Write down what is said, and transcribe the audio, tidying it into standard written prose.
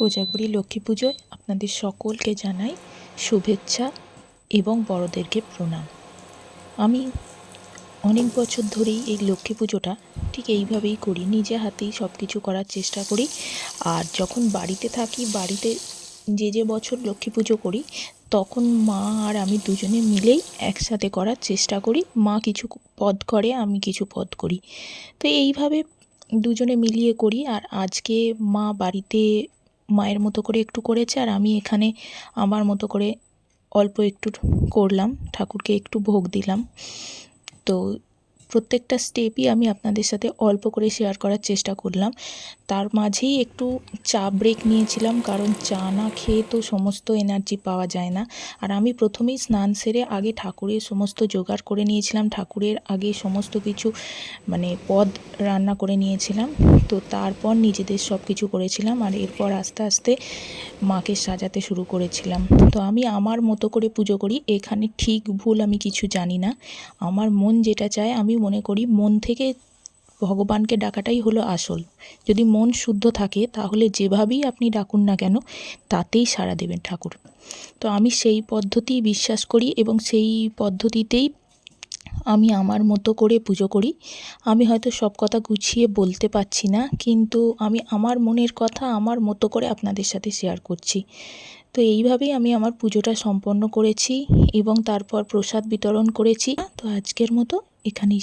কোজাগরী লক্ষ্মী পুজোয় আপনাদের সকলকে জানাই শুভেচ্ছা এবং বড়দেরকে প্রণাম। আমি অনেক বছর ধরেই এই লক্ষ্মী পুজোটা ঠিক এইভাবেই করি, নিজে হাতেই সব কিছু করার চেষ্টা করি। আর যখন বাড়িতে থাকি, বাড়িতে যে বছর লক্ষ্মী পুজো করি, তখন মা আর আমি দুজনে মিলেই একসাথে করার চেষ্টা করি। মা কিছু পদ করে, আমি কিছু পদ করি, তো এইভাবে দুজনে মিলিয়ে করি। আর আজকে মা বাড়িতে মায়ের মতো করে একটু করেছে, আর আমি এখানে আমার মতো করে অল্প একটু করলাম, ঠাকুরকে একটু ভোগ দিলাম। তো প্রত্যেকটা স্টেপই আমি আপনাদের সাথে অল্প করে শেয়ার করার চেষ্টা করলাম। তার মাঝেই একটু চা ব্রেক নিয়েছিলাম, কারণ চা না খেয়ে তো সমস্ত এনার্জি পাওয়া যায় না। আর আমি প্রথমেই স্নান সেরে আগে ঠাকুরের সমস্ত জোগাড় করে নিয়েছিলাম, ঠাকুরের আগে সমস্ত কিছু পদ রান্না করে নিয়েছিলাম। তো তারপর নিজেদের সব কিছু করেছিলাম, আর এরপর আস্তে আস্তে মাকে সাজাতে শুরু করেছিলাম। তো আমি আমার মতো করে পুজো করি, এখানে ঠিক ভুল আমি কিছু জানি না। আমার মন যেটা চায়, আমি মনে করি মন থেকে ভগবানকে ডাকাটাই হলো আসল। যদি মন শুদ্ধ থাকে, তাহলে যেভাবেই আপনি ডাকুন না কেন, তাতেই সাড়া দেবেন ঠাকুর। তো আমি সেই পদ্ধতি বিশ্বাস করি এবং সেই পদ্ধতিতেই আমি আমার মতো করে পুজো করি। আমি হয়তো সব কথা গুছিয়ে বলতে পারছি না, কিন্তু আমি আমার মনের কথা আমার মতো করে আপনাদের সাথে শেয়ার করছি। তো এইভাবেই আমি আমার পুজোটা সম্পন্ন করেছি এবং তারপর প্রসাদ বিতরণ করেছি। তো আজকের মতো এখানেই।